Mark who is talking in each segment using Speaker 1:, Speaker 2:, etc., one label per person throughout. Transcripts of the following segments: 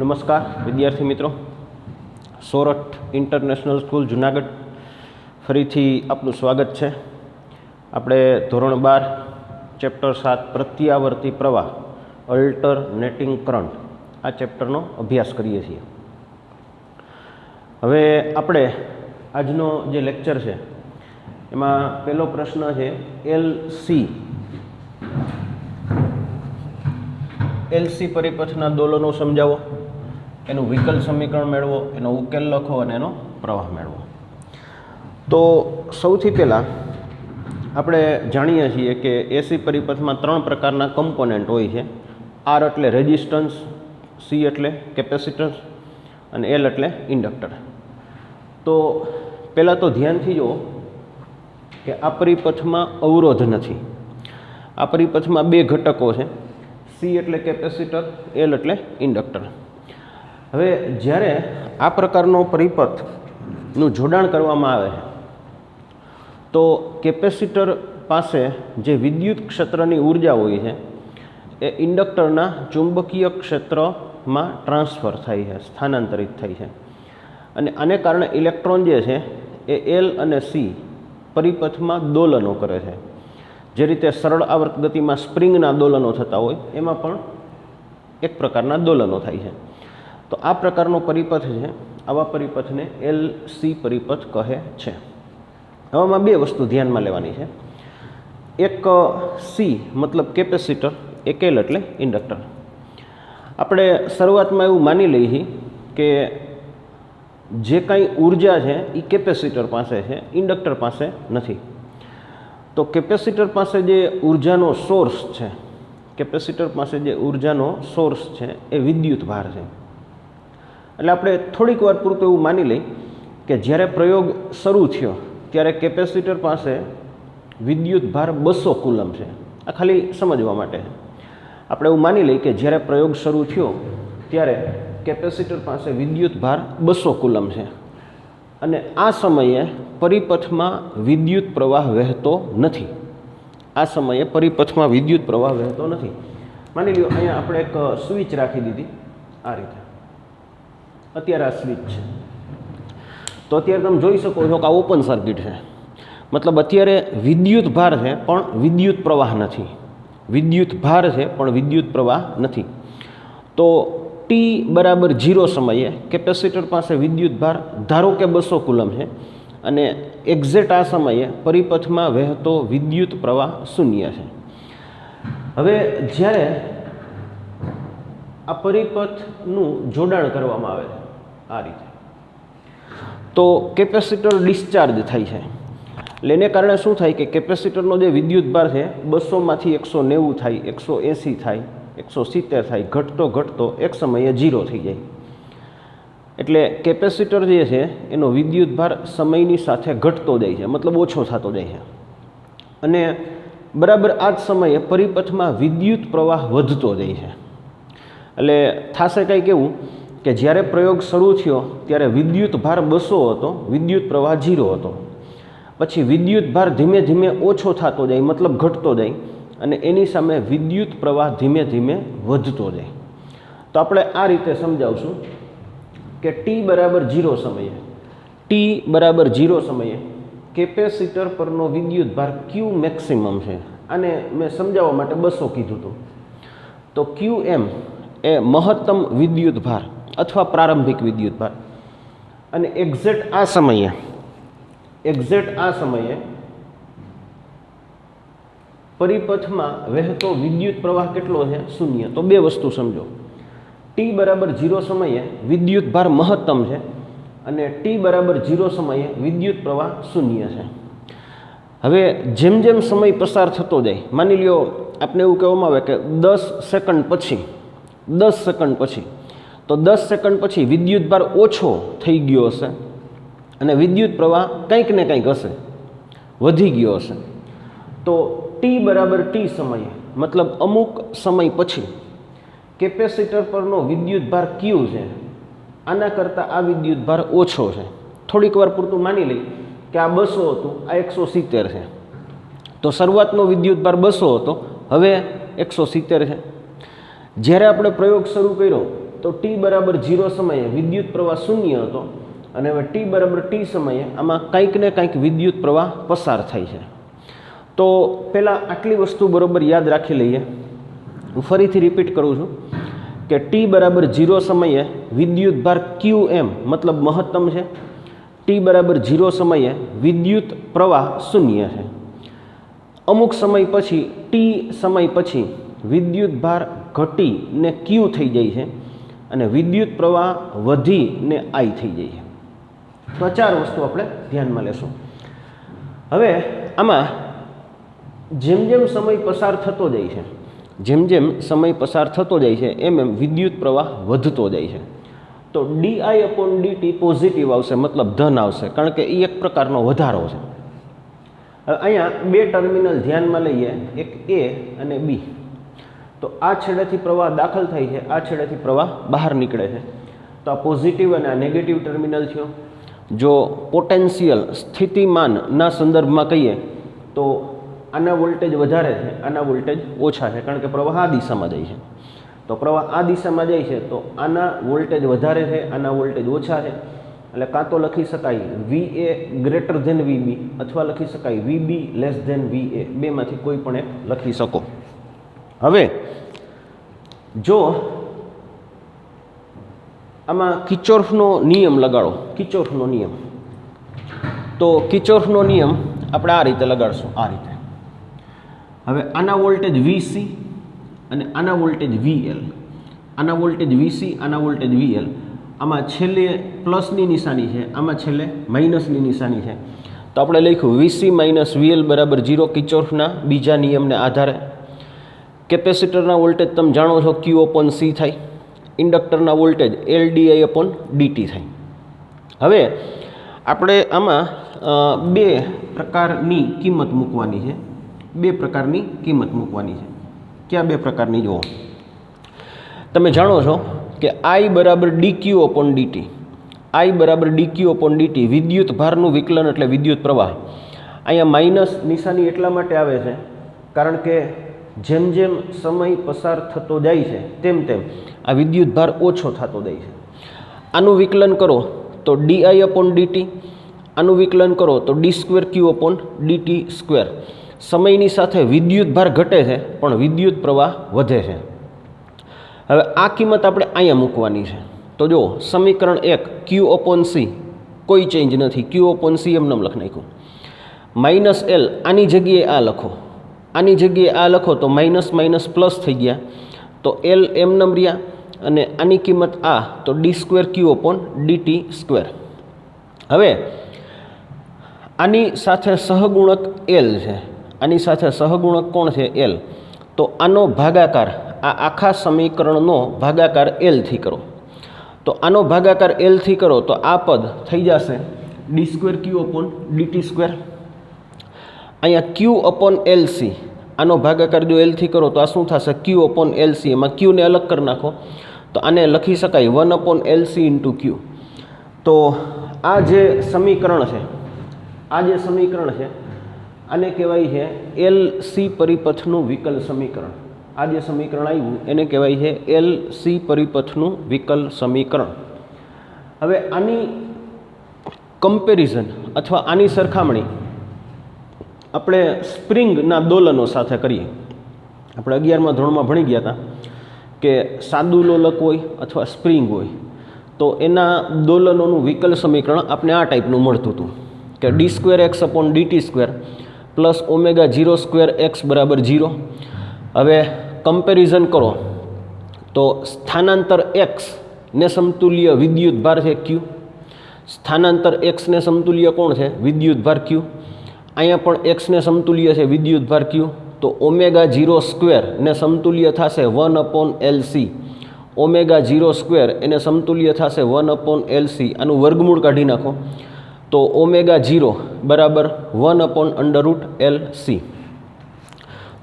Speaker 1: નમસ્કાર વિદ્યાર્થી મિત્રો, સોરઠ ઇન્ટરનેશનલ સ્કૂલ જુનાગઢ ફરીથી આપનું સ્વાગત છે. આપણે ધોરણ 12 ચેપ્ટર 7 પ્રત્યાવર્તી પ્રવાહ અલ્ટરનેટિંગ કરંટ આ ચેપ્ટરનો અભ્યાસ કરીએ છીએ. હવે આપણે આજનો જે લેક્ચર છે એમાં પહેલો પ્રશ્ન છે એલસી પરિપથના દોલનો સમજાવો, એનું વિકલ સમીકરણ મેળવો, એનો ઉકેલ લખો અને એનો પ્રવાહ મેળવો. તો સૌથી પહેલાં આપણે જાણીએ છીએ કે એસી પરિપથમાં 3 પ્રકારના કમ્પોનન્ટ હોય છે. આર એટલે રેઝિસ્ટન્સ, સી એટલે કેપેસિટન્સ અને એલ એટલે ઇન્ડક્ટર. તો પહેલાં તો ધ્યાનથી જુઓ કે આ પરિપથમાં અવરોધ નથી. આ પરિપથમાં 2 ઘટકો છે, સી એટલે કેપેસિટર, એલ એટલે ઇન્ડક્ટર. હવે જ્યારે આ પ્રકારનો પરિપથનું જોડાણ કરવામાં આવે છે તો કેપેસિટર પાસે જે વિદ્યુત ક્ષેત્રની ઉર્જા હોય છે એ ઇન્ડક્ટરના ચુંબકીય ક્ષેત્રમાં ટ્રાન્સફર થાય છે, સ્થાનાંતરિત થાય છે. અને આને કારણે ઇલેક્ટ્રોન જે છે એ એલ અને સી પરિપથમાં દોલનો કરે છે. જે રીતે સરળ આવર્ત ગતિમાં સ્પ્રિંગના દોલનો થતા હોય એમાં પણ એક પ્રકારના દોલનો થાય છે. તો આ પ્રકારનો પરિપથ છે, આવા પરિપથને એલ સી પરિપથ કહે છે. આમાં 2 વસ્તુ ધ્યાનમાં લેવાની છે. એક સી મતલબ કેપેસિટર, એક એલ એટલે ઇન્ડક્ટર. આપણે શરૂઆતમાં એવું માની લઈએ કે જે કાંઈ ઉર્જા છે એ કેપેસિટર પાસે છે, ઇન્ડક્ટર પાસે નથી. તો કેપેસિટર પાસે જે ઉર્જાનો સોર્સ છે, કેપેસિટર પાસે જે ઉર્જાનો સોર્સ છે એ વિદ્યુત ભાર છે. એટલે આપણે થોડીક વાર પૂરતું એવું માની લઈ કે જ્યારે પ્રયોગ શરૂ થયો ત્યારે કેપેસિટર પાસે વિદ્યુત ભાર 200 કુલમ છે. આ ખાલી સમજવા માટે છે. આપણે એવું માની લઈએ કે જ્યારે પ્રયોગ શરૂ થયો ત્યારે કેપેસિટર પાસે વિદ્યુત ભાર 200 કુલમ છે અને આ સમયે પરિપથમાં વિદ્યુત પ્રવાહ વહેતો નથી. આ સમયે પરિપથમાં વિદ્યુત પ્રવાહ વહેતો નથી. માની લ્યો અહીંયા આપણે એક સ્વિચ રાખી દીધી આ રીતે. અત્યારે આ સ્વિચ છે તો અત્યારે તમે જોઈ શકો છો કે આ ઓપન સર્કિટ છે. મતલબ અત્યારે વિદ્યુત ભાર છે પણ વિદ્યુત પ્રવાહ નથી. વિદ્યુત ભાર છે પણ વિદ્યુત પ્રવાહ નથી. તો ટી બરાબર 0 સમયે કેપેસિટર પાસે વિદ્યુત ભાર ધારો કે 200 કુલમ છે અને એક્ઝેક્ટ આ સમયે પરિપથમાં વહેતો વિદ્યુત પ્રવાહ 0 છે. હવે જ્યારે આ પરિપથનું જોડાણ કરવામાં આવે છે આ રીતે તો કેપેસિટર ડિસ્ચાર્જ થાય છે. એટલે એને કારણે શું થાય કે કેપેસિટરનો જે વિદ્યુત ભાર છે 200માંથી 190 થાય, 180 થાય, 170 થાય, ઘટતો એક સમયે 0 થઈ જાય. એટલે કેપેસિટર જે છે એનો વિદ્યુત ભાર સમયની સાથે ઘટતો જાય છે, મતલબ ઓછો થતો જાય છે. અને બરાબર આ જ સમયે પરિપથમાં વિદ્યુત પ્રવાહ વધતો જાય છે. એટલે થશે કંઈક એવું કે જ્યારે પ્રયોગ શરૂ થયો ત્યારે વિદ્યુત ભાર 200 હતો, વિદ્યુત પ્રવાહ 0 હતો. પછી વિદ્યુત ભાર ધીમે ધીમે ઓછો થતો જાય, મતલબ ઘટતો જાય અને એની સામે વિદ્યુત પ્રવાહ ધીમે ધીમે વધતો જાય. તો આપણે આ રીતે સમજાવશું કે ટી બરાબર 0 સમયે કેપેસિટર પરનો વિદ્યુત ભાર ક્યુ મેક્સિમમ છે. આને મેં સમજાવવા માટે 200 કીધું હતું. તો ક્યુ એમ એ મહત્તમ વિદ્યુત ભાર અથવા પ્રારંભિક વિદ્યુત ભાર. અને એક્ઝેક્ટ આ સમયે પરિપથમાં વહેતો વિદ્યુત પ્રવાહ કેટલો છે? 0. તો 2 વસ્તુ સમજો. ટી બરાબર 0 સમયે વિદ્યુત ભાર મહત્તમ છે અને ટી બરાબર 0 સમયે વિદ્યુત પ્રવાહ 0 છે. હવે જેમ જેમ સમય પસાર થતો જાય, માની લ્યો આપણે એવું કહેવામાં આવે કે 10 સેકન્ડ પછી તો 10 સેકન્ડ પછી વિદ્યુત ભાર ઓછો થઈ ગયો હશે અને વિદ્યુત પ્રવાહ કંઈક ને કંઈક હશે, વધી ગયો હશે. તો ટી બરાબર ટી સમયે મતલબ અમુક સમય પછી કેપેસિટર પરનો વિદ્યુત ભાર ક્યુ છે આના કરતાં આ વિદ્યુત ભાર ઓછો છે. થોડીક વાર પૂરતું માની લઈ કે આ 200 હતું, આ 170 છે. તો શરૂઆતનો વિદ્યુત ભાર 200 હતો, હવે 170 છે. જ્યારે આપણે પ્રયોગ શરૂ કર્યો તો ટી બરાબર 0 સમયે વિદ્યુત પ્રવાહ શૂન્ય હતો અને હવે ટી બરાબર ટી સમયે આમાં કંઈક ને કંઈક વિદ્યુત પ્રવાહ પસાર થાય છે. તો પહેલાં આટલી વસ્તુ બરાબર યાદ રાખી લઈએ. હું ફરીથી રિપીટ કરું છું કે ટી બરાબર 0 સમયે વિદ્યુત ભાર QM મતલબ મહત્તમ છે. ટી બરાબર 0 સમયે વિદ્યુત પ્રવાહ શૂન્ય છે. અમુક સમય પછી ટી સમય પછી વિદ્યુત ભાર ઘટીને Q થઈ જાય છે અને વિદ્યુત પ્રવાહ વધીને I થઈ જાય છે. તો 4 વસ્તુ આપણે ધ્યાનમાં લેશું. હવે આમાં જેમ જેમ સમય પસાર થતો જાય છે, જેમ જેમ સમય પસાર થતો જાય છે એમ એમ વિદ્યુત પ્રવાહ વધતો જાય છે. તો DI/dt પોઝિટિવ આવશે, મતલબ ધન આવશે, કારણ કે એ એક પ્રકારનો વધારો છે. હવે અહીંયા 2 ટર્મિનલ ધ્યાનમાં લઈએ, એક A અને B. તો આ છેડેથી પ્રવાહ દાખલ થાય છે, આ છેડેથી પ્રવાહ બહાર નીકળે છે. તો આ પોઝિટિવ અને આ નેગેટિવ ટર્મિનલ થયો. જો પોટેન્શિયલ સ્થિતિમાનના સંદર્ભમાં કહીએ તો આના વોલ્ટેજ વધારે છે, આના વોલ્ટેજ ઓછા છે, કારણ કે પ્રવાહ આ દિશામાં જાય છે. તો પ્રવાહ આ દિશામાં જાય છે તો આના વોલ્ટેજ વધારે છે, આના વોલ્ટેજ ઓછા છે. એટલે કાં તો લખી શકાય VA ગ્રેટર ધેન VB અથવા લખી શકાય VB લેસ ધેન VA, બેમાંથી કોઈ પણ એક લખી શકો. હવે જો આમાં કિર્ચોફનો નિયમ લગાડો, કિર્ચોફનો નિયમ, તો કિર્ચોફનો નિયમ આપણે આ રીતે લગાડશું, આ રીતે. હવે આના વોલ્ટેજ VC અને આના વોલ્ટેજ VL, આના વોલ્ટેજ VC, આના વોલ્ટેજ VL. આમાં છેલ્લે પ્લસની નિશાની છે, આમાં છેલ્લે માઇનસની નિશાની છે. તો આપણે લખ્યું VC માઇનસ VL બરાબર 0 કિર્ચોફના બીજા નિયમને આધારે. કેપેસિટરના વોલ્ટેજ તમે જાણો છો Q/C થાય. ઇન્ડક્ટરના વોલ્ટેજ LdI/dt થાય. હવે આપણે આમાં 2 પ્રકારની કિંમત મૂકવાની છે, 2 પ્રકારની કિંમત મૂકવાની છે. કયા 2 પ્રકારની જુઓ? તમે જાણો છો કે I બરાબર dQ/dt, I બરાબર dQ/dt વિદ્યુત ભારનું વિકલન એટલે વિદ્યુત પ્રવાહ. અહીંયા માઇનસ નિશાની એટલા માટે આવે છે કારણ કે જેમ જેમ સમય પસાર થતો જાય છે તેમ તેમ આ વિદ્યુત ભાર ઓછો થતો જાય છે. આનું વિકલન કરો તો dI/dt, આનું વિકલન કરો તો d2Q/dt². સમયની સાથે વિદ્યુત ભાર ઘટે છે પણ વિદ્યુત પ્રવાહ વધે છે. હવે આ કિંમત આપણે અહીંયા મૂકવાની છે. તો જો સમીકરણ 1 Q/C કોઈ ચેન્જ નથી, Q/C એમને લખી નાખ્યું. માઇનસ L આની જગ્યાએ આ લખો, આની જગ્યાએ આ લખો તો માઇનસ માઇનસ પ્લસ થઈ ગયા, તો L એમને રહ્યા અને આની કિંમત આ તો d2Q/dt². હવે આની સાથે સહગુણક L છે, આની સાથે સહગુણક કોણ છે? L. તો આનો ભાગાકાર, આ આખા સમીકરણનો ભાગાકાર L થી કરો. તો આનો ભાગાકાર L થી કરો તો આ પદ થઈ જશે d2Q/dt². અહીંયા Q/LC, આનો ભાગાકાર જો L થી કરો તો આ શું થશે? Q/LC. એમાં Q ને અલગ કરી નાખો તો આને લખી શકાય 1/LC × Q. તો આ જે સમીકરણ છે, આ જે સમીકરણ છે આને કહેવાય છે LC પરિપથનું વિકલ સમીકરણ. આ જે સમીકરણ આવ્યું એને કહેવાય છે LC પરિપથનું વિકલ સમીકરણ. હવે આની કમ્પેરિઝન અથવા આની સરખામણી આપણે સ્પ્રિંગના દોલનો સાથે કરીએ. આપણે 11મા ધોરણમાં ભણી ગયા હતા કે સાદું લોલક હોય અથવા સ્પ્રિંગ હોય તો એના દોલનોનું વિકલ સમીકરણ આપણે આ ટાઈપનું મળતું હતું કે d2x/dt² પ્લસ ω02x બરાબર 0. હવે કમ્પેરિઝન કરો તો સ્થાનાંતર x ને સમતુલ્ય વિદ્યુત ભાર છે Q, સ્થાનાંતર x ને સમતુલ્ય કોણ છે? વિદ્યુત ભાર Q. અહીંયા પણ x ને સમતુલ્ય છે વિદ્યુત ભાર Q. તો ω02 ને સમતુલ્ય થશે 1/LC, ω02 એને સમતુલ્ય થશે 1/LC. આનું વર્ગમૂળ કાઢી નાખો તો ω0 બરાબર 1/√LC.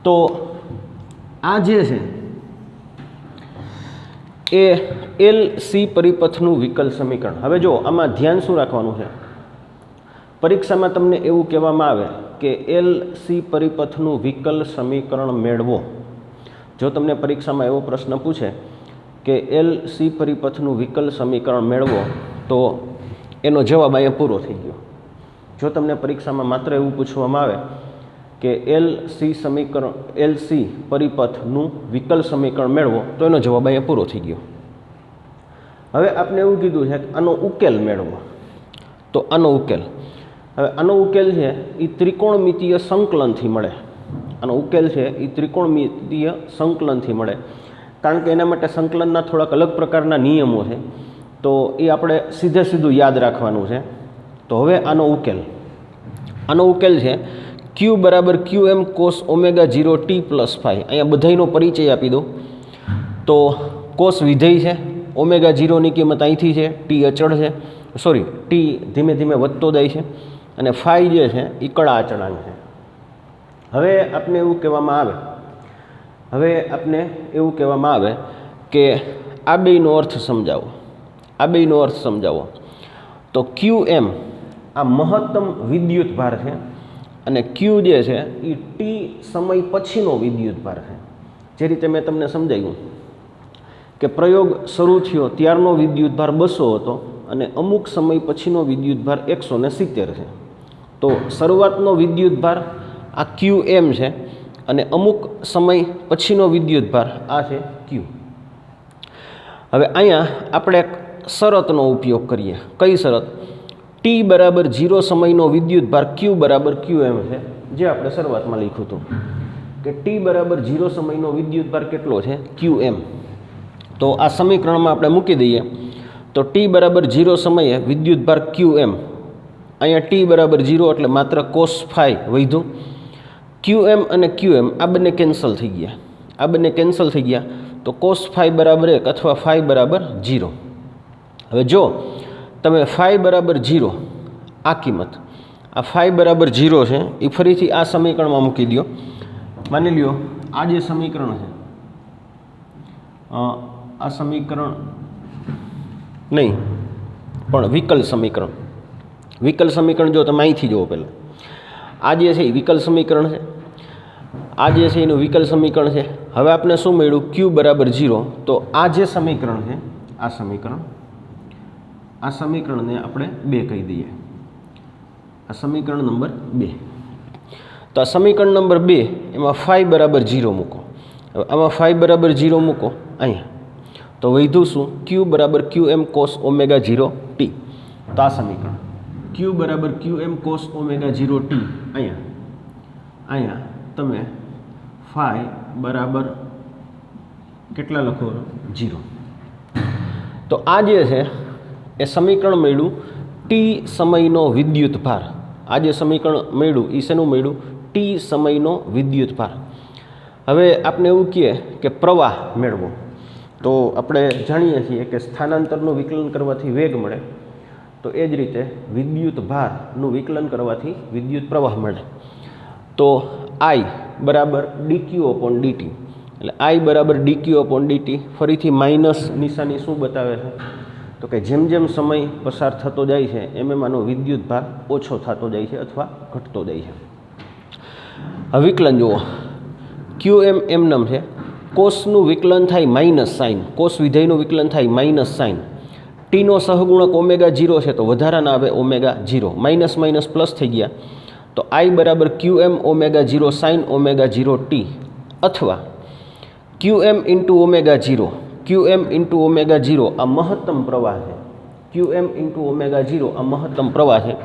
Speaker 1: તો આ જે છે એ LC પરિપથનું વિકલ સમીકરણ. હવે જો આમાં ધ્યાન શું રાખવાનું છે? પરીક્ષામાં તમને એવું કહેવામાં આવે કે LC પરિપથનું વિકલ સમીકરણ મેળવો. જો તમને પરીક્ષામાં એવો પ્રશ્ન પૂછે કે LC પરિપથનું વિકલ સમીકરણ મેળવો તો એનો જવાબ અહીંયા પૂરો થઈ ગયો. જો તમને પરીક્ષામાં માત્ર એવું પૂછવામાં આવે કે LC પરિપથનું વિકલ સમીકરણ મેળવો તો એનો જવાબ અહીંયા પૂરો થઈ ગયો. હવે આપણે એવું કીધું છે કે આનો ઉકેલ મેળવો. તો આનો ઉકેલ, હવે આનો ઉકેલ છે એ ત્રિકોણમિતીય સંકલનથી મળે. આનો ઉકેલ છે એ ત્રિકોણમિતીય સંકલનથી મળે, કારણ કે એના માટે સંકલનના થોડાક અલગ પ્રકારના નિયમો છે. તો એ આપણે સીધું યાદ રાખવાનું છે. તો હવે આનો ઉકેલ છે Q બરાબર QM cos ω0 t plus phi. અહીંયા બધાયનો પરિચય આપી દો. તો કોસ વિધેય છે, ω0ની કિંમત અહીંથી છે, ટી અચળ છે, ટી ધીમે ધીમે વધતો જાય છે, અને ફાઈ જે છે એ કળા અચળાંક છે. હવે આપને એવું કહેવામાં આવે કે આ બેયનો અર્થ સમજાવો. તો QM આ મહત્તમ વિદ્યુત ભાર છે અને Q જે છે એ ટી સમય પછીનો વિદ્યુત ભાર છે. જે રીતે મેં તમને સમજાવ્યું કે પ્રયોગ શરૂ થયો ત્યારનો વિદ્યુત ભાર 200 હતો અને અમુક સમય પછીનો વિદ્યુત ભાર 170 છે. તો શરૂઆતનો વિદ્યુત ભાર આ QM છે અને અમુક સમય પછીનો વિદ્યુત ભાર આ છે Q. હવે અહીંયા આપણે એક શરતનો ઉપયોગ કરીએ. કઈ શરત? T બરાબર 0 સમયનો વિદ્યુત ભાર Q બરાબર QM છે, જે આપણે શરૂઆતમાં લખ્યું હતું કે T બરાબર 0 સમયનો વિદ્યુત ભાર કેટલો છે? QM. તો આ સમીકરણમાં આપણે મૂકી દઈએ. તો T બરાબર 0 સમયે વિદ્યુત ભાર QM, અહીંયા T બરાબર 0 એટલે માત્ર કોસ ફાઈ વધ્યું. QM અને QM આ બંને કેન્સલ થઈ ગયા. તો કોસ ફાઈ બરાબર 1 અથવા ફાઈ બરાબર 0. હવે જો તમે ફાઈ બરાબર 0 આ કિંમત, આ ફાઈ બરાબર 0 છે એ ફરીથી આ સમીકરણમાં મૂકી દો. માની લ્યો આ જે સમીકરણ છે, આ સમીકરણ નહીં પણ વિકલ સમીકરણ જો તમે અહીંથી જુઓ, પહેલાં આ જે છે એ વિકલ સમીકરણ છે, આ જે છે એનું વિકલ સમીકરણ છે. હવે આપણે શું મળ્યું? Q બરાબર 0. તો આ જે સમીકરણ છે, આ સમીકરણને આપણે 2 કહી દઈએ. આ સમીકરણ નંબર 2. તો આ સમીકરણ નંબર 2 એમાં ફાઈ બરાબર 0 મૂકો. હવે આમાં ફાઈ બરાબર 0 મૂકો અહીંયા, તો વધ્યું શું? Q બરાબર QM cos ω0 t. તો આ સમીકરણ Q બરાબર QM cos ω0 t, અહીંયા તમે ફાઈ બરાબર કેટલા લખો? 0. તો આ જે છે એ સમીકરણ મળ્યું ટી સમયનો વિદ્યુત ભાર. આ જે સમીકરણ મળ્યું એ શેનું મળ્યું? ટી સમયનો વિદ્યુત ભાર. હવે આપણે એવું કહીએ કે પ્રવાહ મેળવો. તો આપણે જાણીએ છીએ કે સ્થાનાંતરનું વિકલન કરવાથી વેગ મળે, તો એ જ રીતે વિદ્યુત ભારનું વિકલન કરવાથી વિદ્યુત પ્રવાહ મળે. તો I બરાબર dQ/dt, એટલે I બરાબર dQ/dt. ફરીથી માઇનસ નિશાની શું બતાવે છે? તો કે જેમ જેમ સમય પસાર થતો જાય છે એમ એમાંનો વિદ્યુત ભાર ઓછો થતો જાય છે અથવા ઘટતો જાય છે. હવે વિકલન જુઓ, QM એમનેમ છે, કોસનું વિકલન થાય માઇનસ સાઇન, કોસ વિધેયનું વિકલન થાય માઇનસ સાઇન. ટીનો સહગુણક ω0 છે તો વધારાના આવે ω0, માઇનસ માઇનસ પ્લસ થઈ ગયા. તો I બરાબર QM ω0 સાઇન ω0 t, અથવા QM ઇન્ટુ ω0, QM ઇન્ટુ ω0 આ મહત્તમ પ્રવાહ છે. QM ઇન્ટુ ω0 આ મહત્તમ પ્રવાહ છે.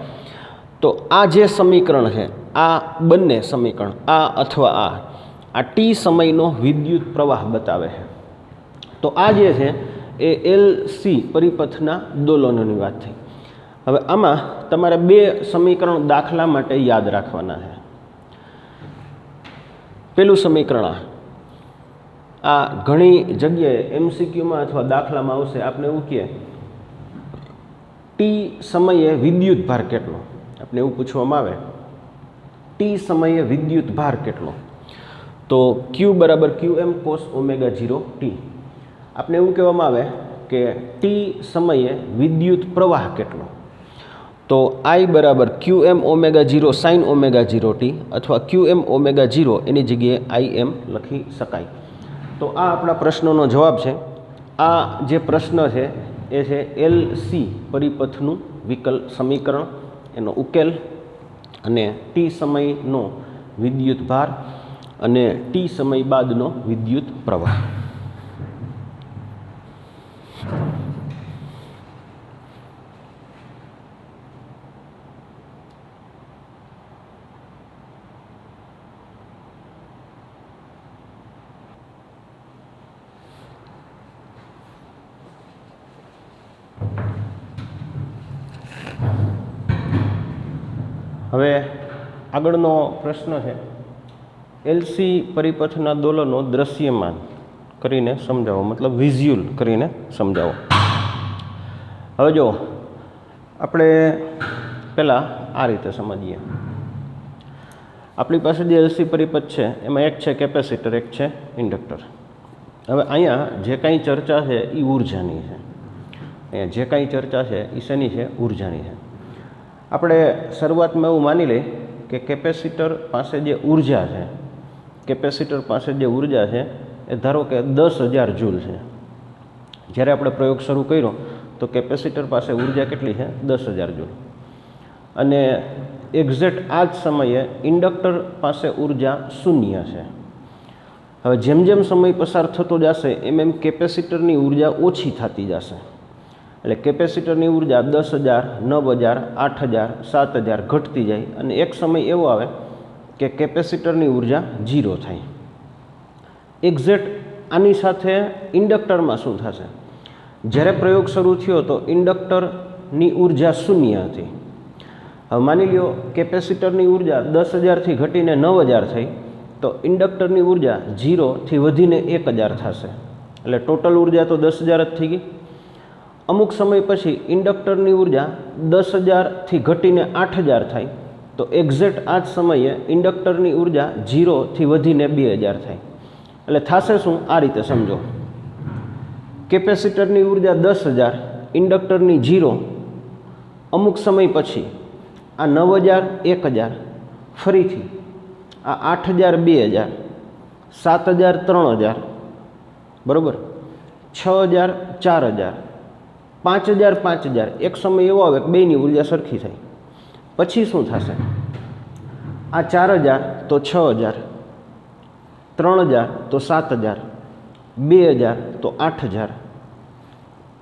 Speaker 1: તો આ જે સમીકરણ છે, આ બંને સમીકરણ, આ અથવા આ ટી સમયનો વિદ્યુત પ્રવાહ બતાવે છે. તો આ જે છે એ LC પરિપથના દોલનોની વાત થઈ. હવે આમાં તમારે 2 સમીકરણ દાખલા માટે યાદ રાખવાના છે. પેલું સમીકરણ આ ઘણી જગ્યાએ MCQમાં અથવા દાખલામાં આવશે. આપણે એવું કહીએ ટી સમયે વિદ્યુત ભાર કેટલો, આપણે એવું પૂછવામાં આવે ટી સમયે વિદ્યુત ભાર કેટલો. તો Q બરાબર QM cos ω0 t. આપણે એવું કહેવામાં આવે કે ટી સમયે વિદ્યુત પ્રવાહ કેટલો. તો I બરાબર QM ω0 sin ω0 t અથવા QM ω0 એની જગ્યાએ IM લખી શકાય. તો આ આપણા પ્રશ્નનો જવાબ છે. આ જે પ્રશ્ન છે એ છે એલસી પરિપથનું વિકલ સમીકરણ, એનો ઉકેલ અને ટી સમયનો વિદ્યુત ભાર અને ટી સમય બાદનો વિદ્યુત પ્રવાહ. હવે આગળનો પ્રશ્ન છે એલસી પરિપથના દોલનો દ્રશ્યમાન કરીને સમજાવો, મતલબ વિઝ્યુઅલ કરીને સમજાવો. હવે જો આપણે પહેલાં આ રીતે સમજીએ. આપણી પાસે જે એલસી પરિપથ છે એમાં એક છે કેપેસિટર, એક છે ઇન્ડક્ટર. હવે અહીંયા જે કાંઈ ચર્ચા છે એ ઉર્જાની છે. અહીંયા જે કાંઈ ચર્ચા છે એ શેની છે? ઉર્જાની છે. આપણે શરૂઆતમાં એવું માની લઈએ કે કેપેસિટર પાસે જે ઉર્જા છે, કેપેસિટર પાસે જે ઉર્જા છે એ ધારો કે 10,000 જૂલ છે. જ્યારે આપણે પ્રયોગ શરૂ કર્યો તો કેપેસિટર પાસે ઉર્જા કેટલી છે? 10,000 જૂલ. અને એક્ઝેક્ટ આ જ સમયે ઇન્ડક્ટર પાસે ઉર્જા 0 છે. હવે જેમ જેમ સમય પસાર થતો જશે એમ એમ કેપેસિટરની ઉર્જા ઓછી થતી જશે. એટલે કેપેસિટરની ઉર્જા 10,000, 9,000, 8,000, 7,000 ઘટતી જાય અને એક સમય એવો આવે કે કેપેસિટરની ઉર્જા 0 થાય. એક્ઝેક્ટ આની સાથે ઇન્ડક્ટરમાં શું થશે? જ્યારે પ્રયોગ શરૂ થયો તો ઇન્ડક્ટરની ઉર્જા 0 હતી. હવે માની લ્યો કેપેસિટરની ઉર્જા 10,000થી ઘટીને 9,000 થઈ તો ઇન્ડક્ટરની ઉર્જા 0થી વધીને 1,000 થશે. એટલે ટોટલ ઉર્જા તો 10,000 જ થઈ ગઈ. અમુક સમય પછી ઇન્ડક્ટરની ઉર્જા 10,000થી ઘટીને 8,000 થાય તો એક્ઝેક્ટ આ જ સમયે ઇન્ડક્ટરની ઉર્જા 0થી વધીને 2,000 થાય. એટલે થશે શું? આ રીતે સમજો. કેપેસિટરની ઉર્જા 10,000, ઇન્ડક્ટરની 0. અમુક સમય પછી આ 9,000, 1,000, ફરીથી આ 8,000, 2,000, 7,000, 3,000, બરાબર, 6,000, 4,000, 5,000, 5,000. એક સમય એવો આવે કે બેની ઉર્જા સરખી થાય. પછી શું થશે? આ 4,000 તો 6,000, 3,000 તો 7,000, 2,000 તો 8,000,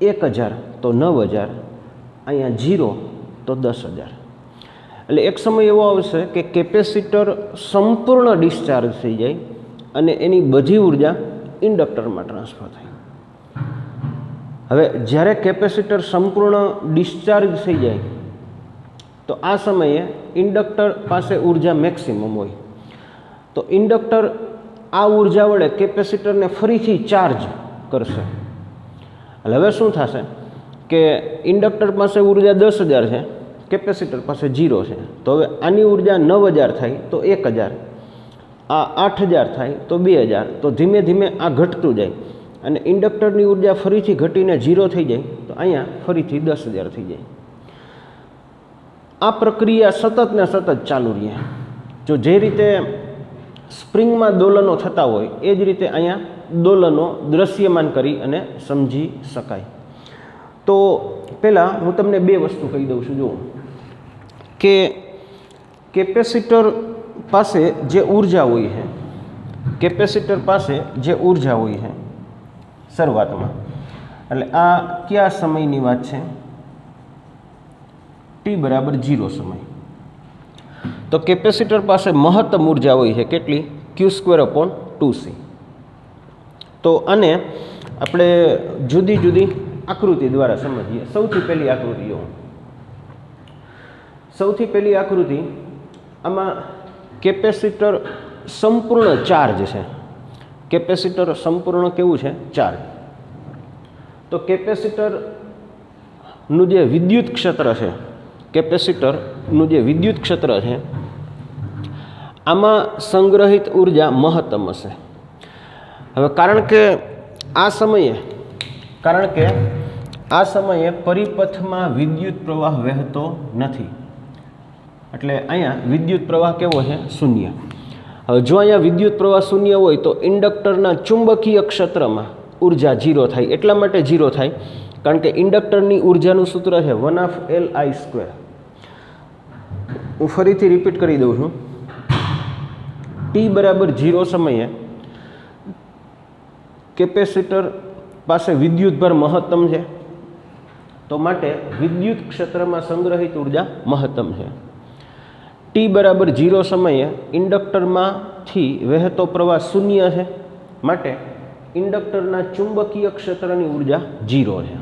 Speaker 1: 1,000 તો 9,000, અહીંયા 0 તો 10,000. એટલે એક સમય એવો આવશે કે કેપેસિટર સંપૂર્ણ ડિસ્ચાર્જ થઈ જાય અને એની બધી ઉર્જા ઇન્ડક્ટરમાં ટ્રાન્સફર થાય. હવે જ્યારે કેપેસિટર સંપૂર્ણ ડિસ્ચાર્જ થઈ જાય તો આ સમયે ઇન્ડક્ટર પાસે ઉર્જા મેક્સિમમ હોય. તો ઇન્ડક્ટર આ ઉર્જા વડે કેપેસિટરને ફરીથી ચાર્જ કરશે. એટલે હવે શું થશે કે ઇન્ડક્ટર પાસે ઉર્જા 10,000 છે, કેપેસિટર પાસે 0 છે. તો હવે આની ઉર્જા 9,000 થાય તો 1,000, આ 8,000 થાય તો 2,000. તો ધીમે ધીમે આ ઘટતું જાય અને ઇન્ડક્ટરની ઉર્જા ફરીથી ઘટીને 0 થઈ જાય તો અહીંયા ફરીથી 10,000 થઈ જાય. આ પ્રક્રિયા સતત ને સતત ચાલુ રહે. જો જે રીતે સ્પ્રિંગમાં દોલનો થતા હોય એ જ રીતે અહીંયા દોલનો દ્રશ્યમાન કરી અને સમજી શકાય. તો પહેલાં હું તમને બે વસ્તુ કહી દઉં છું. જુઓ કે કેપેસિટર પાસે જે ઉર્જા હોય છે, કેપેસિટર પાસે જે ઉર્જા હોય છે શરૂઆતમાં, એટલે આ કયા સમયની વાત છે? ટી બરાબર 0 સમય. તો કેપેસિટર પાસે મહત્તમ ઉર્જા હોય છે કેટલી? Q²/2C. તો આને આપણે જુદી જુદી આકૃતિ દ્વારા સમજીએ. સૌથી પહેલી આકૃતિ જુઓ. સૌથી પહેલી આકૃતિ, આમાં કેપેસિટર સંપૂર્ણ ચાર્જ છે. કેપેસિટર સંપૂર્ણ કેવું છે? ચાર્જ. તો કેપેસિટરનું જે વિદ્યુત ક્ષેત્ર છે, કેપેસિટરનું જે વિદ્યુત ક્ષેત્ર છે આમાં સંગ્રહિત ઉર્જા મહત્તમ હશે. હવે કારણ કે આ સમયે પરિપથમાં વિદ્યુત પ્રવાહ વહેતો નથી, એટલે અહીંયા વિદ્યુત પ્રવાહ કેવો છે? 0. હવે જો અહીંયા વિદ્યુત પ્રવાહ 0 હોય તો ઇન્ડક્ટરના ચુંબકીય ક્ષેત્રમાં ઉર્જા 0 થાય. એટલા માટે 0 થાય કારણ કે ઇન્ડક્ટરની ઉર્જાનું સૂત્ર છે 1/Li². હું ફરીથી રિપીટ કરી દઉં છું. t બરાબર 0 સમયે કેપેસિટર પાસે વિદ્યુતભાર મહત્તમ છે, તો માટે વિદ્યુત ક્ષેત્રમાં સંગ્રહિત ઉર્જા મહત્તમ છે. t બરાબર 0 સમયે ઇન્ડક્ટરમાંથી વહેતો પ્રવાહ શૂન્ય છે, માટે ઇન્ડક્ટરના ચુંબકીય ક્ષેત્રની ઉર્જા 0 છે.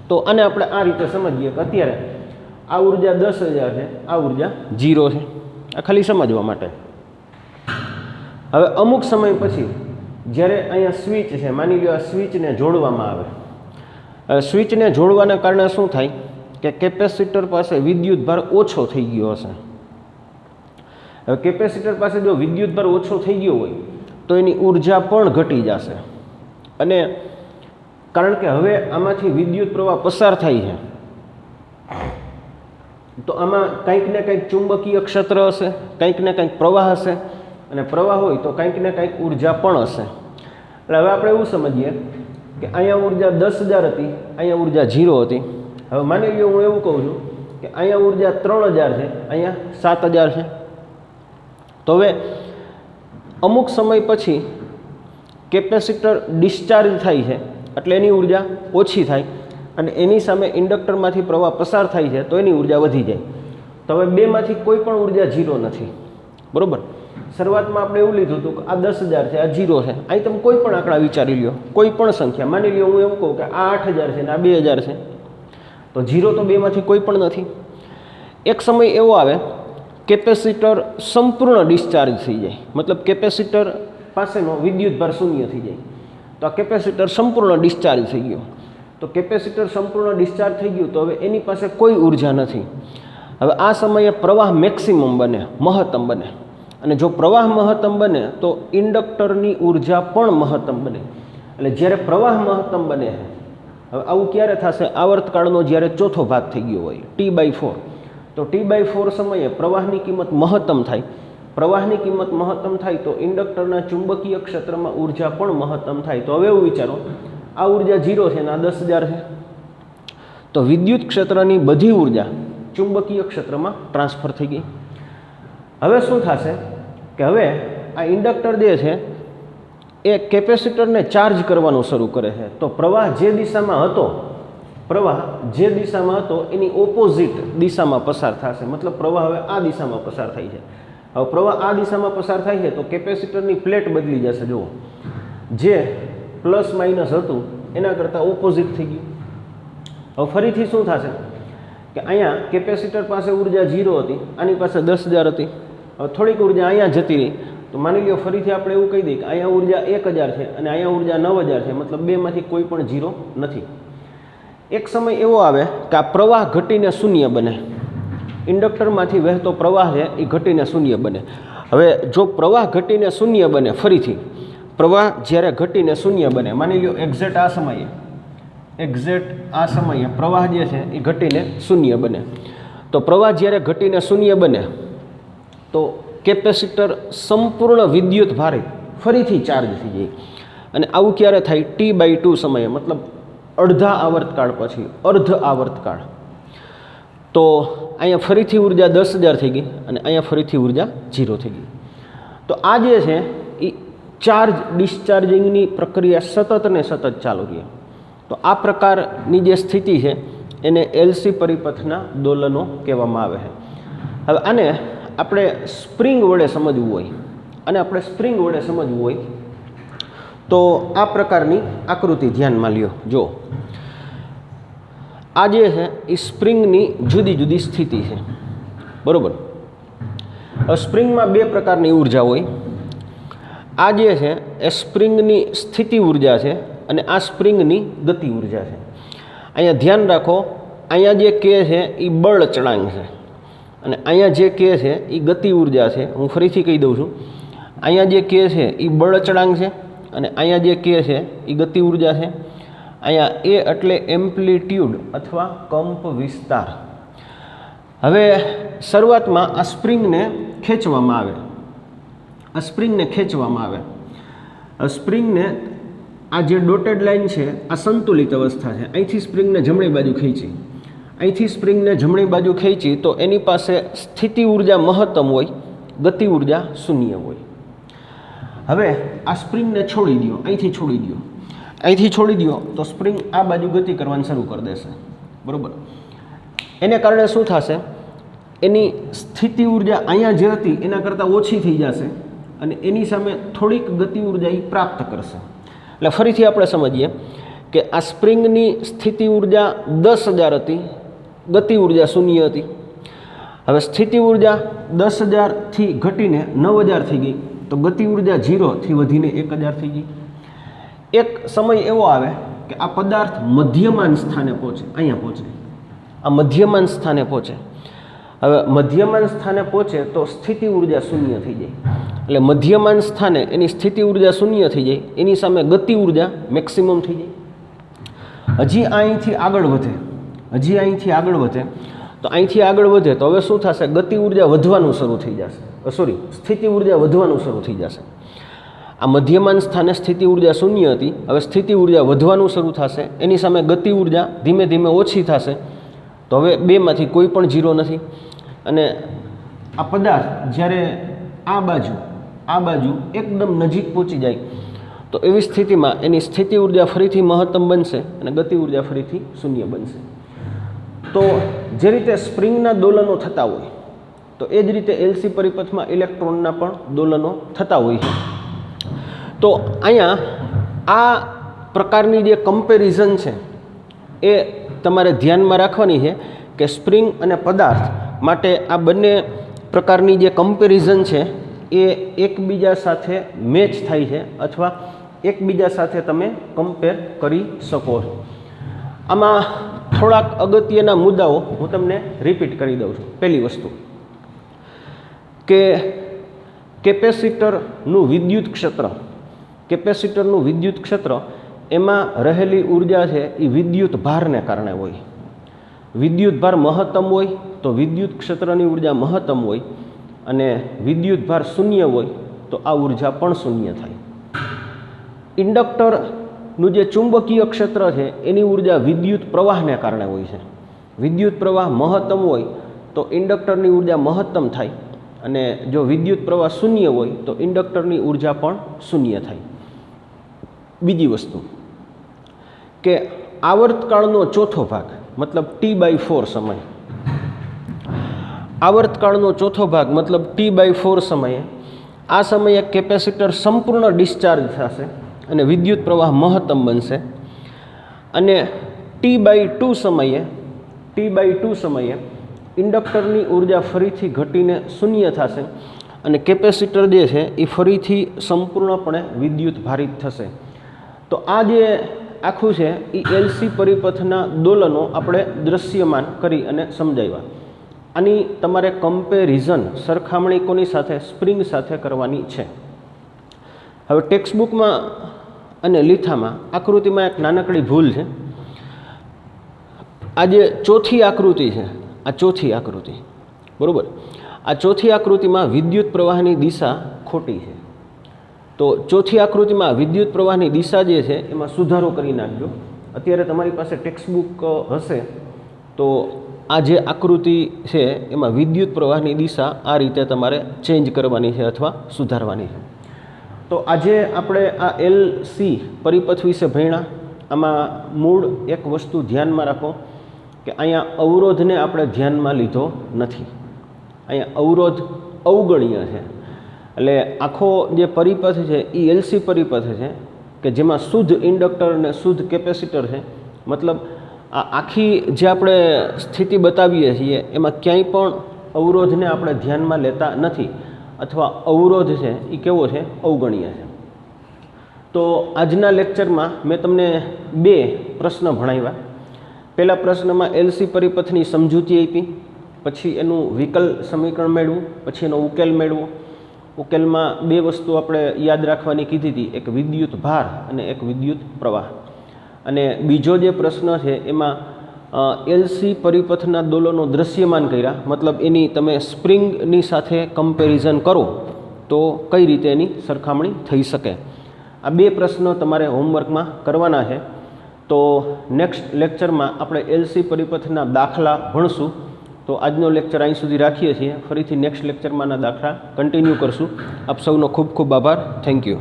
Speaker 1: તો આને આપણે આ રીતે સમજીએ કે અત્યારે આ ઉર્જા 10,000 છે, આ ઉર્જા 0 છે. આ ખાલી સમજવા માટે. હવે અમુક સમય પછી જ્યારે અહીંયા સ્વિચ છે, માની લો આ સ્વિચને જોડવામાં આવે, સ્વિચને જોડવાના કારણે શું થાય કે કેપેસિટર પાસે વિદ્યુતભાર ઓછો થઈ ગયો હશે. હવે કેપેસિટર પાસે જો વિદ્યુતભાર ઓછો થઈ ગયો હોય તો એની ઉર્જા પણ ઘટી જશે, અને કારણ કે હવે આમાંથી વિદ્યુત પ્રવાહ પસાર થાય છે, તો આમાં કંઈક ને કંઈક ચુંબકીય ક્ષેત્ર હશે, કંઈક ને કંઈક પ્રવાહ હશે, અને પ્રવાહ હોય તો કંઈક ને કંઈક ઉર્જા પણ હશે. એટલે હવે આપણે એવું સમજીએ કે અહીંયા ઉર્જા 10,000 હતી, અહીંયા ઉર્જા 0 હતી. હવે માની લો હું એવું કહું છું કે અહીંયા ઉર્જા 3,000 છે, અહીંયા 7,000 છે. તો હવે અમુક સમય પછી કેપેસિટર ડિસ્ચાર્જ થાય છે, એટલે એની ઉર્જા ઓછી થાય, અને એની સામે ઇન્ડક્ટરમાંથી પ્રવાહ પસાર થાય છે, તો એની ઉર્જા વધી જાય. તો હવે બેમાંથી કોઈ પણ ઉર્જા 0 નથી, બરાબર. શરૂઆતમાં આપણે એવું લીધું હતું કે આ 10,000 છે, આ 0 છે. અહીં તમે કોઈ પણ આંકડા વિચારી લો, કોઈ પણ સંખ્યા માની લો, હું એવું કહું કે આ 8,000 છે ને આ 2,000 છે, તો 0 તો બેમાંથી કોઈ પણ નથી. એક સમય એવો આવે કેપેસિટર સંપૂર્ણ ડિસ્ચાર્જ થઈ જાય, મતલબ કેપેસિટર પાસેનો વિદ્યુતભાર શૂન્ય થઈ જાય. તો આ કેપેસિટર સંપૂર્ણ ડિસ્ચાર્જ થઈ ગયો. તો કેપેસિટર સંપૂર્ણ ડિસ્ચાર્જ થઈ ગયું, તો હવે એની પાસે કોઈ ઉર્જા નથી. હવે આ સમયે પ્રવાહ મેક્સિમમ બને, મહત્તમ બને, અને જો પ્રવાહ મહત્તમ બને તો ઇન્ડક્ટરની ઉર્જા પણ મહત્તમ બને. એટલે જ્યારે પ્રવાહ મહત્તમ બને, હવે આવું ક્યારે થશે? આવર્તકાળનો જ્યારે ચોથો ભાગ થઈ ગયો હોય, T/4. તો T/4 સમયે પ્રવાહની કિંમત મહત્તમ થાય. પ્રવાહની કિંમત મહત્તમ થાય તો ઇન્ડક્ટરના ચુંબકીય ક્ષેત્રમાં ઉર્જા પણ મહત્તમ થાય. તો હવે એવું વિચારો, આ ઉર્જા 0 છે અને આ 10,000 છે, તો વિદ્યુત ક્ષેત્રની બધી ઉર્જા ચુંબકીય ક્ષેત્રમાં ટ્રાન્સફર થઈ ગઈ. હવે શું થશે કે હવે આ ઇન્ડક્ટર જે છે એ કેપેસિટરને ચાર્જ કરવાનું શરૂ કરે છે. તો પ્રવાહ જે દિશામાં હતો એની ઓપોઝિટ દિશામાં પસાર થશે. મતલબ પ્રવાહ હવે આ દિશામાં પસાર થાય છે. હવે પ્રવાહ આ દિશામાં પસાર થાય છે તો કેપેસિટરની પ્લેટ બદલી જશે. જુઓ, જે પ્લસ માઇનસ હતું એના કરતાં ઓપોઝિટ થઈ ગયું. હવે ફરીથી શું થશે કે અહીંયા કેપેસિટર પાસે ઉર્જા 0 હતી, આની પાસે 10,000 હતી. હવે થોડીક ઉર્જા અહીંયા જતી રહી, તો માની લો ફરીથી આપણે એવું કહી દઈએ કે અહીંયા ઉર્જા 1,000 છે અને અહીંયા ઉર્જા 9,000 છે, મતલબ બેમાંથી કોઈ પણ 0 નથી. એક સમય એવો આવે કે આ પ્રવાહ ઘટીને શૂન્ય બને, ઇન્ડક્ટરમાંથી વહેતો પ્રવાહ છે એ ઘટીને શૂન્ય બને. હવે જો પ્રવાહ ઘટીને શૂન્ય બને, ફરીથી પ્રવાહ જ્યારે ઘટીને શૂન્ય બને, માની લો એક્ઝેક્ટ આ સમયે પ્રવાહ જે છે એ ઘટીને શૂન્ય બને. તો પ્રવાહ જ્યારે ઘટીને શૂન્ય બને તો કેપેસિટર સંપૂર્ણ વિદ્યુત ભારે ફરીથી ચાર્જ થઈ જાય. અને આવું ક્યારે થાય? T/2 સમયે, મતલબ અડધા આવર્તકાળ પછી, અર્ધ આવર્તકાળ. તો અહીંયા ફરીથી ઉર્જા 10,000 થઈ ગઈ અને અહીંયા ફરીથી ઉર્જા 0 થઈ ગઈ. તો આ જે છે એ ચાર્જ ડિસ્ચાર્જિંગની પ્રક્રિયા સતત ને સતત ચાલુ રહે. તો આ પ્રકારની જે સ્થિતિ છે એને એલસી પરિપથના દોલનો કહેવામાં આવે છે. હવે આને આપણે સ્પ્રિંગ વડે સમજવું હોય, તો આ પ્રકારની આકૃતિ ધ્યાનમાં લ્યો. જો આ જે છે એ સ્પ્રિંગની જુદી જુદી સ્થિતિ છે, બરાબર. સ્પ્રિંગમાં બે પ્રકારની ઉર્જા હોય. આ જે છે એ સ્પ્રિંગની સ્થિતિ ઉર્જા છે અને આ સ્પ્રિંગની ગતિ ઉર્જા છે. અહીંયા ધ્યાન રાખો, અહીંયા જે કે છે એ બળ ચળાંક છે અને અહીંયા જે કે છે એ ગતિ ઉર્જા છે. હું ફરીથી કહી દઉં છું, અહીંયા જે કે છે એ બળ ચળાંક છે અને અહીંયા જે કે છે એ ગતિ ઉર્જા છે. અહીંયા એ એટલે એમ્પ્લિટ્યૂડ અથવા કંપ વિસ્તાર. હવે શરૂઆતમાં આ સ્પ્રિંગને ખેંચવામાં આવે, સ્પ્રિંગને આ જે ડોટેડ લાઇન છે આ સંતુલિત અવસ્થા છે. અહીંથી સ્પ્રિંગને જમણી બાજુ ખેંચી, અહીંથી સ્પ્રિંગને જમણી બાજુ ખેંચી તો એની પાસે સ્થિતિ ઉર્જા મહત્તમ હોય, ગતિ ઉર્જા શૂન્ય હોય. હવે આ સ્પ્રિંગને છોડી દો, અહીંથી છોડી દો, અહીંથી છોડી દો તો સ્પ્રિંગ આ બાજુ ગતિ કરવાનું શરૂ કરી દેશે. બરાબર. એને કારણે શું થશે, એની સ્થિતિ ઉર્જા અહીંયા જે હતી એના કરતાં ઓછી થઈ જશે અને એની સામે થોડીક ગતિ ઉર્જા એ પ્રાપ્ત કરશે. એટલે ફરીથી આપણે સમજીએ કે આ સ્પ્રિંગની સ્થિતિ ઉર્જા 10,000 હતી, ગતિ ઉર્જા શૂન્ય હતી. હવે સ્થિતિ ઉર્જા 10,000થી ઘટીને 9,000 થઈ ગઈ તો ગતિ ઉર્જા 0થી વધીને 1,000 થઈ ગઈ. એક સમય એવો આવે કે આ પદાર્થ મધ્યમાન સ્થાને પહોંચે, અહીંયા પહોંચે, આ મધ્યમાન સ્થાને પહોંચે. હવે મધ્યમાન સ્થાને પહોંચે તો સ્થિતિ ઉર્જા શૂન્ય થઈ જાય. એટલે મધ્યમાન સ્થાને એની સ્થિતિ ઉર્જા શૂન્ય થઈ જાય, એની સામે ગતિ ઉર્જા મેક્સિમમ થઈ જાય. હજી અહીંથી આગળ વધે, હજી અહીંથી આગળ વધે તો અહીંથી આગળ વધે તો હવે શું થશે, ગતિ ઉર્જા વધવાનું શરૂ થઈ જશે, સ્થિતિ ઉર્જા વધવાનું શરૂ થઈ જશે. આ મધ્યમાન સ્થાને સ્થિતિ ઉર્જા શૂન્ય હતી, હવે સ્થિતિ ઉર્જા વધવાનું શરૂ થશે, એની સામે ગતિ ઉર્જા ધીમે ધીમે ઓછી થશે. તો હવે બેમાંથી કોઈ પણ 0 નથી. અને આ પદાર્થ જ્યારે આ બાજુ એકદમ નજીક પહોંચી જાય તો એવી સ્થિતિમાં એની સ્થિતિ ઉર્જા ફરીથી મહત્તમ બનશે અને ગતિ ઉર્જા ફરીથી શૂન્ય બનશે. તો જે રીતે સ્પ્રિંગના દોલનો થતા હોય તો એ જ રીતે એલસી પરિપથમાં ઇલેક્ટ્રોનના પણ દોલનો થતા હોય છે. તો અહીંયા આ પ્રકારની જે કમ્પેરિઝન છે એ તમારે ધ્યાનમાં રાખવાની છે કે સ્પ્રિંગ અને પદાર્થ માટે આ બંને પ્રકારની જે કમ્પેરિઝન છે એ એકબીજા સાથે મેચ થાય છે અથવા એકબીજા સાથે તમે કમ્પેર કરી શકો છો. આમાં થોડાક અગત્યના મુદ્દાઓ હું તમને રિપીટ કરી દઉં છું. પહેલી વસ્તુ કે કેપેસિટરનું વિદ્યુત ક્ષેત્ર એમાં રહેલી ઉર્જા છે એ વિદ્યુત ભારને કારણે હોય. વિદ્યુત ભાર મહત્તમ હોય તો વિદ્યુત ક્ષેત્રની ઉર્જા મહત્તમ હોય અને વિદ્યુત ભાર શૂન્ય હોય તો આ ઉર્જા પણ શૂન્ય થાય. ઇન્ડક્ટરનું જે ચુંબકીય ક્ષેત્ર છે એની ઉર્જા વિદ્યુત પ્રવાહને કારણે હોય છે. વિદ્યુત પ્રવાહ મહત્તમ હોય તો ઇન્ડક્ટરની ઉર્જા મહત્તમ થાય અને જો વિદ્યુત પ્રવાહ શૂન્ય હોય તો ઇન્ડક્ટરની ઉર્જા પણ શૂન્ય થાય. બીજી વસ્તુ કે આવર્તકાળનો ચોથો ભાગ મતલબ T/4 સમય, આવર્તકાળનો ચોથો ભાગ મતલબ T/4 સમયે આ સમયે કેપેસિટર સંપૂર્ણ ડિસ્ચાર્જ થશે અને વિદ્યુત પ્રવાહ મહત્તમ બનશે. અને T/2 સમયે ઇન્ડક્ટરની ઉર્જા ફરીથી ઘટીને શૂન્ય થશે અને કેપેસિટર જે છે એ ફરીથી સંપૂર્ણપણે વિદ્યુત ભારિત થશે. તો આ જે આખું છે એ એલસી પરિપથના દોલનો આપણે દૃશ્યમાન કરી અને સમજાવ્યા. આની તમારે કમ્પેરિઝન સરખામણી કોની સાથે, સ્પ્રિંગ સાથે કરવાની છે. હવે ટેક્સ્ટબુકમાં અને લીથામાં આકૃતિમાં એક નાનકડી ભૂલ છે. આ જે ચોથી આકૃતિ છે, આ ચોથી આકૃતિ, બરાબર, આ ચોથી આકૃતિમાં વિદ્યુત પ્રવાહની દિશા ખોટી છે. તો ચોથી આકૃતિમાં વિદ્યુત પ્રવાહની દિશા જે છે એમાં સુધારો કરી નાખજો. અત્યારે તમારી પાસે ટેક્સ્ટબુક હશે તો આ જે આકૃતિ છે એમાં વિદ્યુત પ્રવાહની દિશા આ રીતે તમારે ચેન્જ કરવાની છે અથવા સુધારવાની છે. તો આજે આપણે આ એલસી પરિપથ વિશે ભણ્યા. આમાં મૂળ એક વસ્તુ ધ્યાનમાં રાખો કે અહીંયા અવરોધને આપણે ધ્યાનમાં લીધો નથી. અહીંયા અવરોધ અવગણ્ય છે. એટલે આખો જે પરિપથ છે એ એલસી પરિપથ છે કે જેમાં શુદ્ધ ઇન્ડક્ટર અને શુદ્ધ કેપેસિટર છે. મતલબ આ આખી જે આપણે સ્થિતિ બતાવીએ છીએ એમાં ક્યાંય પણ અવરોધને આપણે ધ્યાનમાં લેતા નથી અથવા અવરોધ છે એ કેવો છે, અવગણ્ય છે. તો આજના લેક્ચરમાં મેં તમને 2 પ્રશ્ન ભણાવ્યા. પહેલા પ્રશ્નમાં એલસી પરિપથની સમજૂતી આપી, પછી એનું વિકલ સમીકરણ મેળવું, પછી એનો ઉકેલ મેળવો. ઉકેલમાં 2 વસ્તુ આપણે યાદ રાખવાની કીધી હતી, એક વિદ્યુત ભાર અને એક વિદ્યુત પ્રવાહ. અને બીજો જે પ્રશ્ન છે એમાં એલસી પરિપથના દોલનો દૃશ્યમાન કર્યા, મતલબ એની તમે સ્પ્રિંગની સાથે કમ્પેરિઝન કરો તો કઈ રીતે એની સરખામણી થઈ શકે. આ 2 પ્રશ્નો તમારે હોમવર્કમાં કરવાના છે. તો નેક્સ્ટ લેક્ચરમાં આપણે એલસી પરિપથના દાખલા ભણશું. તો આજનો લેક્ચર અહીં સુધી રાખીએ છીએ. ફરીથી નેક્સ્ટ લેક્ચરમાં દાખલા કન્ટિન્યુ કરશું. આપ સૌનો ખૂબ ખૂબ આભાર. Thank you.